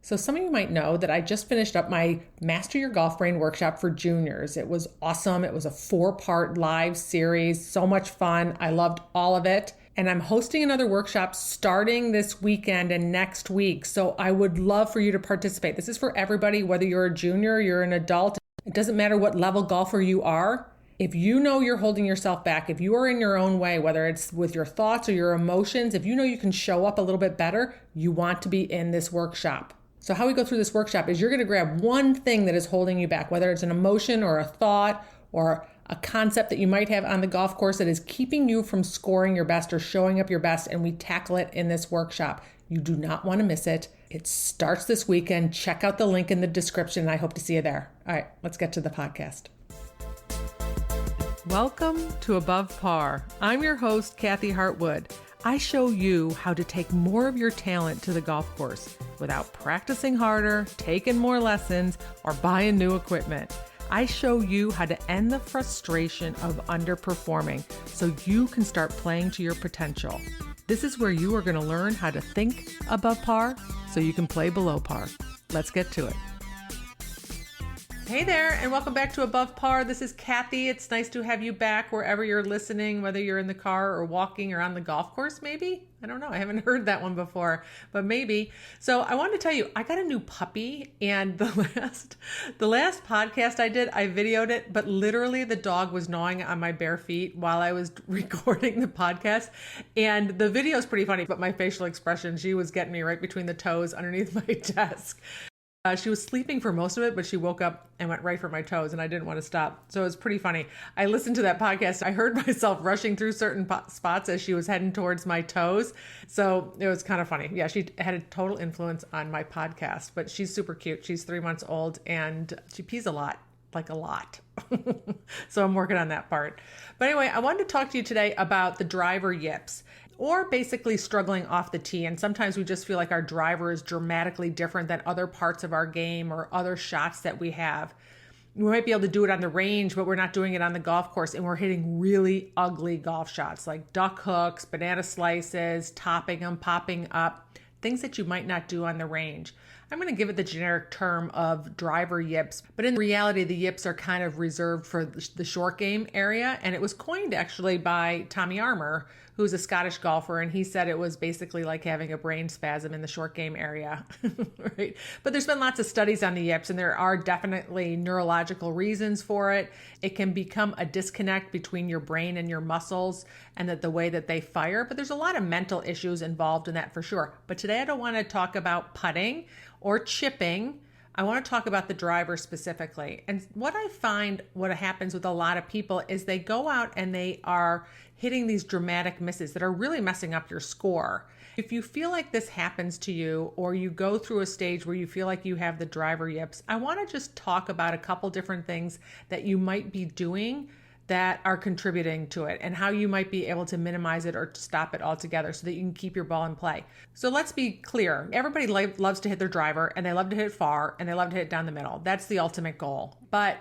So some of you might know that I just finished up my Master Your Golf Brain workshop for juniors. It was awesome. It was a 4-part live series, so much fun. I loved all of it. And I'm hosting another workshop starting this weekend and next week. So I would love for you to participate. This is for everybody, whether you're a junior, you're an adult. It doesn't matter what level golfer you are. If you know you're holding yourself back, if you are in your own way, whether it's with your thoughts or your emotions, if you know you can show up a little bit better, you want to be in this workshop. So how we go through this workshop is you're going to grab one thing that is holding you back, whether it's an emotion or a thought or a concept that you might have on the golf course that is keeping you from scoring your best or showing up your best, and we tackle it in this workshop. You do not want to miss it. It starts this weekend. Check out the link in the description, and I hope to see you there. All right, let's get to the podcast. Welcome to Above Par. I'm your host, Kathy Hartwood. I show you how to take more of your talent to the golf course without practicing harder, taking more lessons, or buying new equipment. I show you how to end the frustration of underperforming so you can start playing to your potential. This is where you are going to learn how to think above par so you can play below par. Let's get to it. Hey there, and welcome back to Above Par. This is Kathy. It's nice to have you back wherever you're listening, whether you're in the car or walking or on the golf course, maybe. I don't know. I haven't heard that one before, but maybe. So I wanted to tell you, I got a new puppy, and the last podcast I did, I videoed it, but literally the dog was gnawing on my bare feet while I was recording the podcast. And the video is pretty funny, but my facial expression, she was getting me right between the toes underneath my desk. She was sleeping for most of it, but she woke up and went right for my toes, and I didn't want to stop. So it was pretty funny. I listened to that podcast. I heard myself rushing through certain spots as she was heading towards my toes. So it was kind of funny. Yeah, she had a total influence on my podcast, but she's super cute. She's 3 months old, and she pees a lot. Like a lot. So I'm working on that part. But anyway, I wanted to talk to you today about the driver yips, or basically struggling off the tee. And sometimes we just feel like our driver is dramatically different than other parts of our game or other shots that we have. We might be able to do it on the range, but we're not doing it on the golf course, and we're hitting really ugly golf shots like duck hooks, banana slices, topping them, popping up, things that you might not do on the range. I'm going to give it the generic term of driver yips, but in reality, the yips are kind of reserved for the short game area. And it was coined actually by Tommy Armour, who's a Scottish golfer. And he said it was basically like having a brain spasm in the short game area, right? But there's been lots of studies on the yips, and there are definitely neurological reasons for it. It can become a disconnect between your brain and your muscles and the way that they fire. But there's a lot of mental issues involved in that for sure. But today I don't want to talk about putting or chipping. I want to talk about the driver specifically. And what I find, what happens with a lot of people is they go out and they are hitting these dramatic misses that are really messing up your score. If you feel like this happens to you, or you go through a stage where you feel like you have the driver yips, I want to just talk about a couple different things that you might be doing that are contributing to it, and how you might be able to minimize it or stop it altogether so that you can keep your ball in play. So let's be clear. Everybody loves to hit their driver, and they love to hit it far, and they love to hit it down the middle. That's the ultimate goal. But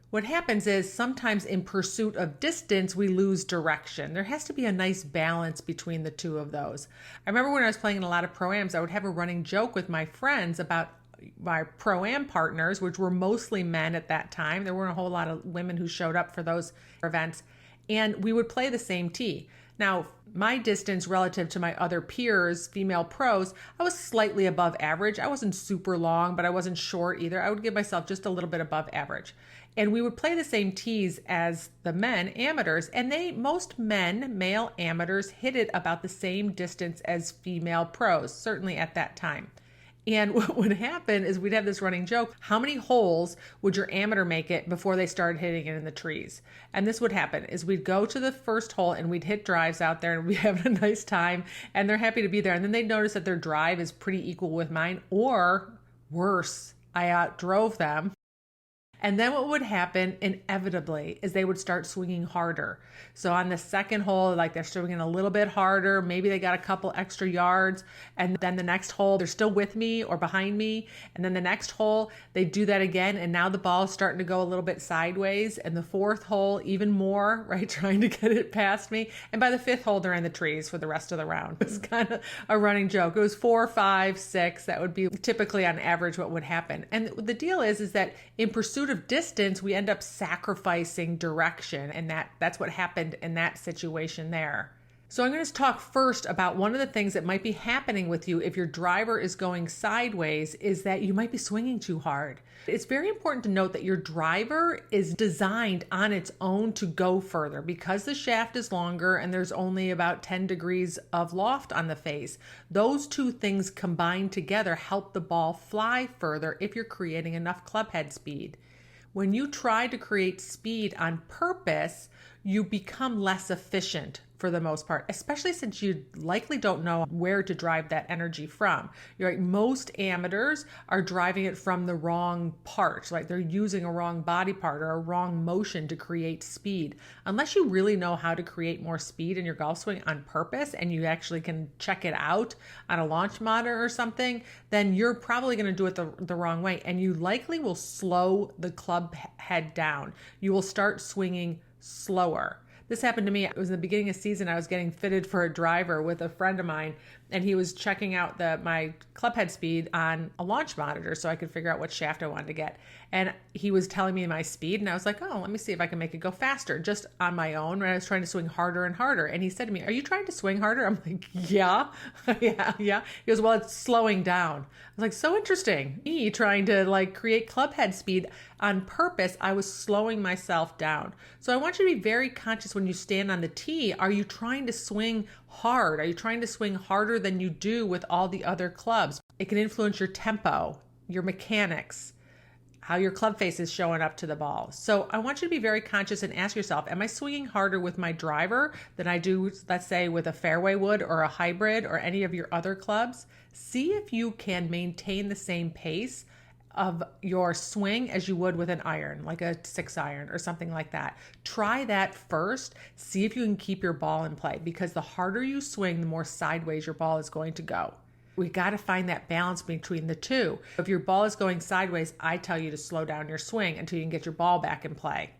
what happens is sometimes in pursuit of distance, we lose direction. There has to be a nice balance between the two of those. I remember when I was playing in a lot of pro-ams, I would have a running joke with my friends about my pro-am partners, which were mostly men at that time. There weren't a whole lot of women who showed up for those events. And we would play the same tee. Now, my distance relative to my other peers, female pros, I was slightly above average. I wasn't super long, but I wasn't short either. I would give myself just a little bit above average. And we would play the same tees as the men, amateurs, and most men, male amateurs, hit it about the same distance as female pros, certainly at that time. And what would happen is we'd have this running joke: how many holes would your amateur make it before they started hitting it in the trees? And this would happen is we'd go to the first hole and we'd hit drives out there, and we'd have a nice time, and they're happy to be there. And then they'd notice that their drive is pretty equal with mine, or worse, I outdrove them. And then what would happen inevitably is they would start swinging harder. So on the second hole, like they're swinging a little bit harder. Maybe they got a couple extra yards. And then the next hole, they're still with me or behind me. And then the next hole, they do that again. And now the ball is starting to go a little bit sideways. And the fourth hole, even more, right? Trying to get it past me. And by the fifth hole, they're in the trees for the rest of the round. It was kind of a running joke. It was 4, 5, 6. That would be typically on average what would happen. And the deal is that in pursuit of distance, we end up sacrificing direction. And that's what happened in that situation there. So I'm going to talk first about one of the things that might be happening with you if your driver is going sideways is that you might be swinging too hard. It's very important to note that your driver is designed on its own to go further because the shaft is longer and there's only about 10 degrees of loft on the face. Those two things combined together help the ball fly further if you're creating enough club head speed. When you try to create speed on purpose, you become less efficient for the most part, especially since you likely don't know where to drive that energy from. You're right, most amateurs are driving it from the wrong part, like they're using a wrong body part or a wrong motion to create speed. Unless you really know how to create more speed in your golf swing on purpose and you actually can check it out on a launch monitor or something, then you're probably going to do it the wrong way, and you likely will slow the club head down. You will start swinging slower. This happened to me. It was in the beginning of season. I was getting fitted for a driver with a friend of mine, and he was checking out my club head speed on a launch monitor so I could figure out what shaft I wanted to get. And he was telling me my speed, and I was like, oh, let me see if I can make it go faster just on my own when I was trying to swing harder and harder. And he said to me, are you trying to swing harder? I'm like, yeah, yeah. He goes, well, it's slowing down. I was like, so interesting. Me trying to create club head speed on purpose, I was slowing myself down. So I want you to be very conscious when you stand on the tee. Are you trying to swing hard? Are you trying to swing harder than you do with all the other clubs? It can influence your tempo, your mechanics, how your club face is showing up to the ball. So I want you to be very conscious and ask yourself, am I swinging harder with my driver than I do, let's say, with a fairway wood or a hybrid or any of your other clubs? See if you can maintain the same pace of your swing as you would with an iron, like a 6-iron or something like that. Try that first. See if you can keep your ball in play, because the harder you swing, the more sideways your ball is going to go. We got to find that balance between the two. If your ball is going sideways, I tell you to slow down your swing until you can get your ball back in play.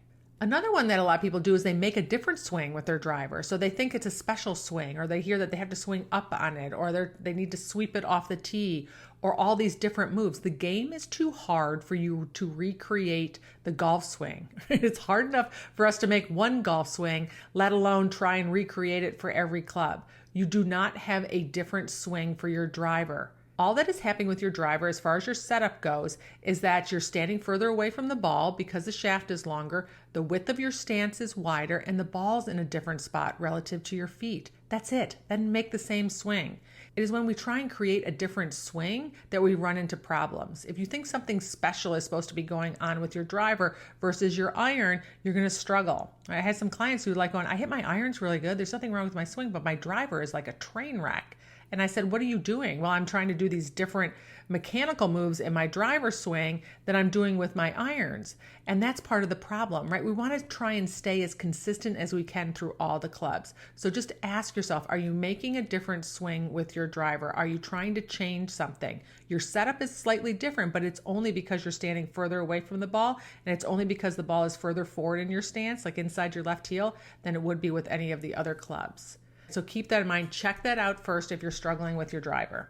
Another one that a lot of people do is they make a different swing with their driver. So they think it's a special swing, or they hear that they have to swing up on it, or they need to sweep it off the tee, or all these different moves. The game is too hard for you to recreate the golf swing. It's hard enough for us to make one golf swing, let alone try and recreate it for every club. You do not have a different swing for your driver. All that is happening with your driver as far as your setup goes is that you're standing further away from the ball because the shaft is longer, the width of your stance is wider, and the ball's in a different spot relative to your feet. That's it. Then make the same swing. It is when we try and create a different swing that we run into problems. If you think something special is supposed to be going on with your driver versus your iron, you're going to struggle. I had some clients who going, I hit my irons really good. There's nothing wrong with my swing, but my driver is like a train wreck. And I said, what are you doing? Well, I'm trying to do these different mechanical moves in my driver swing that I'm doing with my irons. And that's part of the problem, right? We want to try and stay as consistent as we can through all the clubs. So just ask yourself, are you making a different swing with your driver? Are you trying to change something? Your setup is slightly different, but it's only because you're standing further away from the ball, and it's only because the ball is further forward in your stance, like inside your left heel, than it would be with any of the other clubs. So keep that in mind. Check that out first if you're struggling with your driver.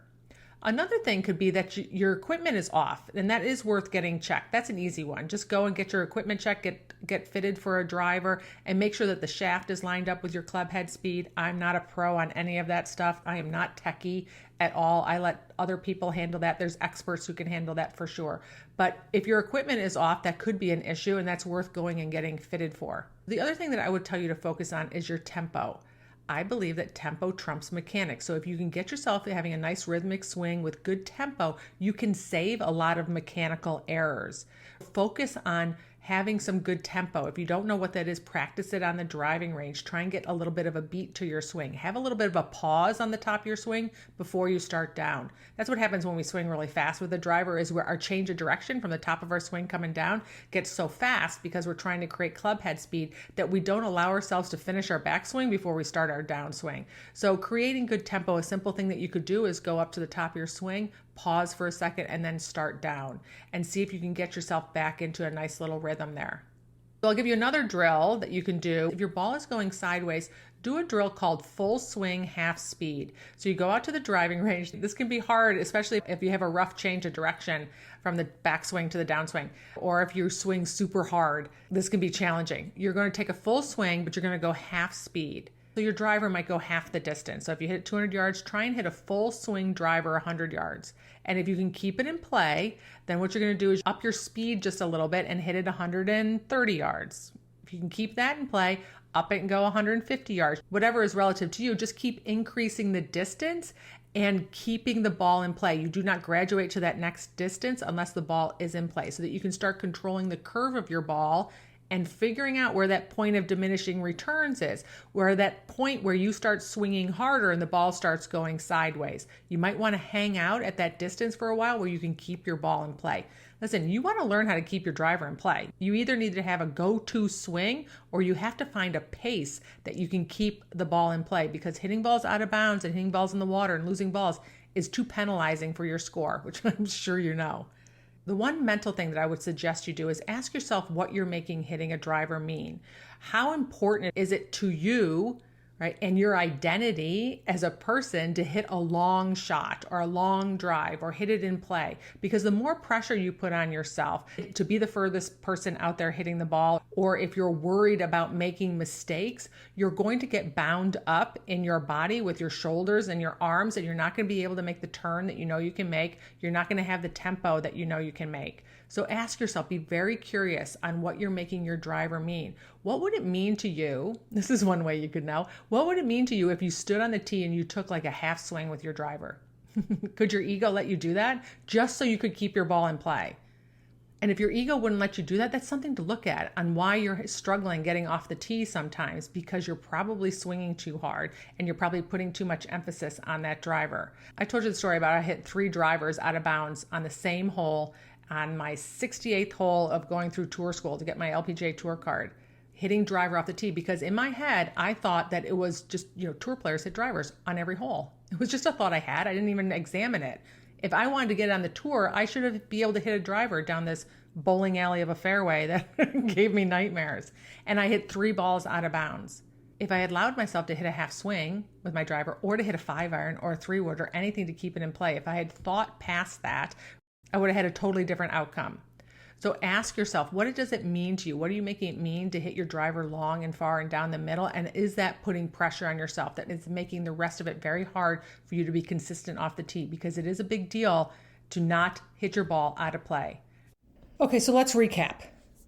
Another thing could be that your equipment is off, and that is worth getting checked. That's an easy one. Just go and get your equipment checked, get fitted for a driver, and make sure that the shaft is lined up with your club head speed. I'm not a pro on any of that stuff. I am not techie at all. I let other people handle that. There's experts who can handle that for sure. But if your equipment is off, that could be an issue, and that's worth going and getting fitted for. The other thing that I would tell you to focus on is your tempo. I believe that tempo trumps mechanics. So if you can get yourself having a nice rhythmic swing with good tempo, you can save a lot of mechanical errors. Focus on having some good tempo. If you don't know what that is, practice it on the driving range. Try and get a little bit of a beat to your swing. Have a little bit of a pause on the top of your swing before you start down. That's what happens when we swing really fast with the driver, is where our change of direction from the top of our swing coming down gets so fast because we're trying to create club head speed that we don't allow ourselves to finish our backswing before we start our downswing. So creating good tempo, a simple thing that you could do is go up to the top of your swing, pause for a second, and then start down and see if you can get yourself back into a nice little rhythm there. So I'll give you another drill that you can do. If your ball is going sideways, do a drill called full swing half speed. So you go out to the driving range. This can be hard, especially if you have a rough change of direction from the backswing to the downswing, or if you swing super hard, this can be challenging. You're going to take a full swing, but you're going to go half speed. So your driver might go half the distance. So if you hit 200 yards, try and hit a full swing driver 100 yards. And if you can keep it in play, then what you're going to do is up your speed just a little bit and hit it 130 yards. If you can keep that in play, up it and go 150 yards. Whatever is relative to you, just keep increasing the distance and keeping the ball in play. You do not graduate to that next distance unless the ball is in play, so that you can start controlling the curve of your ball and figuring out where that point of diminishing returns is, where that point where you start swinging harder and the ball starts going sideways. You might want to hang out at that distance for a while where you can keep your ball in play. Listen, you want to learn how to keep your driver in play. You either need to have a go-to swing or you have to find a pace that you can keep the ball in play, because hitting balls out of bounds and hitting balls in the water and losing balls is too penalizing for your score, which I'm sure you know. The one mental thing that I would suggest you do is ask yourself what you're making hitting a driver mean. How important is it to you, right, and your identity as a person to hit a long shot or a long drive or hit it in play? Because the more pressure you put on yourself to be the furthest person out there hitting the ball, or if you're worried about making mistakes, you're going to get bound up in your body with your shoulders and your arms, and you're not going to be able to make the turn that you know you can make. You're not going to have the tempo that you know you can make. So ask yourself, be very curious on what you're making your driver mean. What would it mean to you? This is one way you could know. What would it mean to you if you stood on the tee and you took like a half swing with your driver? Could your ego let you do that just so you could keep your ball in play? And if your ego wouldn't let you do that, that's something to look at on why you're struggling getting off the tee sometimes, because you're probably swinging too hard and you're probably putting too much emphasis on that driver. I told you the story about I hit 3 drivers out of bounds on the same hole on my 68th hole of going through tour school to get my LPGA tour card, hitting driver off the tee, because in my head, I thought that it was just, tour players hit drivers on every hole. It was just a thought I had. I didn't even examine it. If I wanted to get on the tour, I should have been able to hit a driver down this bowling alley of a fairway that gave me nightmares. And I hit 3 balls out of bounds. If I had allowed myself to hit a half swing with my driver, or to hit a 5-iron or a 3-wood or anything to keep it in play, if I had thought past that, I would have had a totally different outcome. So ask yourself, what does it mean to you? What are you making it mean to hit your driver long and far and down the middle? And is that putting pressure on yourself? That is making the rest of it very hard for you to be consistent off the tee, because it is a big deal to not hit your ball out of play. Okay, so let's recap.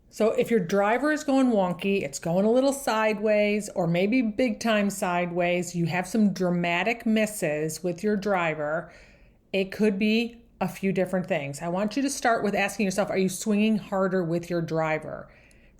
So if your driver is going wonky, it's going a little sideways or maybe big time sideways, you have some dramatic misses with your driver, it could be a few different things. I want you to start with asking yourself, are you swinging harder with your driver?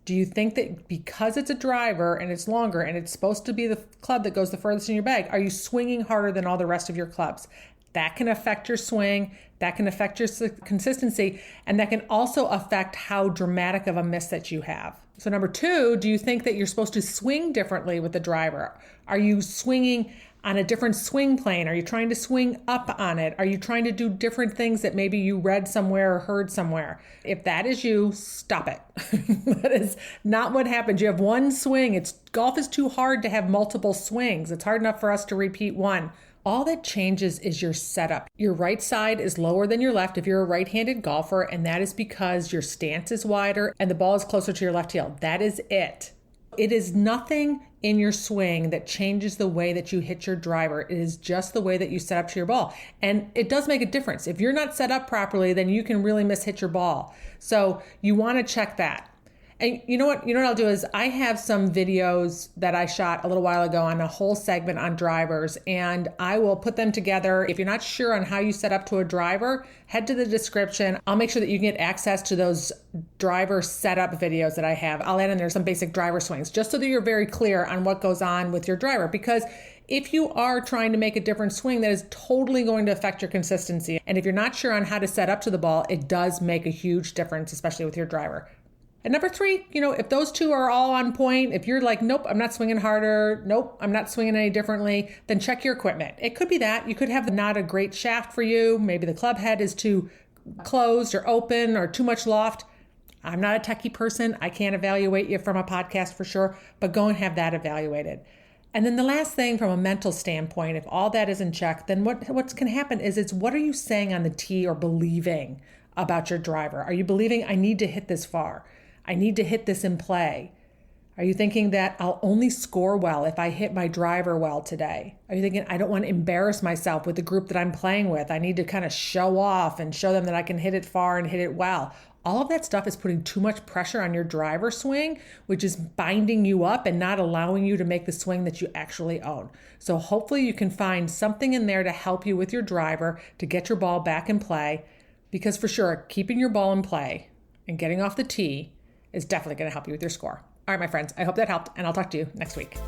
Do you think that because it's a driver and it's longer and it's supposed to be the club that goes the furthest in your bag, are you swinging harder than all the rest of your clubs? That can affect your swing, that can affect your consistency, and that can also affect how dramatic of a miss that you have. So number 2, do you think that you're supposed to swing differently with the driver? Are you swinging on a different swing plane? Are you trying to swing up on it? Are you trying to do different things that maybe you read somewhere or heard somewhere? If that is you, stop it. That is not what happens. You have one swing. Golf is too hard to have multiple swings. It's hard enough for us to repeat one. All that changes is your setup. Your right side is lower than your left if you're a right-handed golfer, and that is because your stance is wider and the ball is closer to your left heel. That is it. It is nothing in your swing that changes the way that you hit your driver. It is just the way that you set up to your ball. And it does make a difference. If you're not set up properly, then you can really mishit your ball. So you want to check that. And you know what? I'll do is I have some videos that I shot a little while ago on a whole segment on drivers, and I will put them together. If you're not sure on how you set up to a driver, head to the description. I'll make sure that you can get access to those driver setup videos that I have. I'll add in there some basic driver swings just so that you're very clear on what goes on with your driver, because if you are trying to make a different swing, that is totally going to affect your consistency. And if you're not sure on how to set up to the ball, it does make a huge difference, especially with your driver. And number 3, if those two are all on point, if you're like, nope, I'm not swinging harder, nope, I'm not swinging any differently, then check your equipment. It could be that. You could have not a great shaft for you. Maybe the club head is too closed or open or too much loft. I'm not a techie person. I can't evaluate you from a podcast for sure, but go and have that evaluated. And then the last thing from a mental standpoint, if all that is in check, then what's going to happen is what are you saying on the tee or believing about your driver? Are you believing I need to hit this far? I need to hit this in play. Are you thinking that I'll only score well if I hit my driver well today? Are you thinking I don't want to embarrass myself with the group that I'm playing with? I need to kind of show off and show them that I can hit it far and hit it well. All of that stuff is putting too much pressure on your driver swing, which is binding you up and not allowing you to make the swing that you actually own. So hopefully you can find something in there to help you with your driver to get your ball back in play, because for sure, keeping your ball in play and getting off the tee is definitely going to help you with your score. All right, my friends, I hope that helped, and I'll talk to you next week.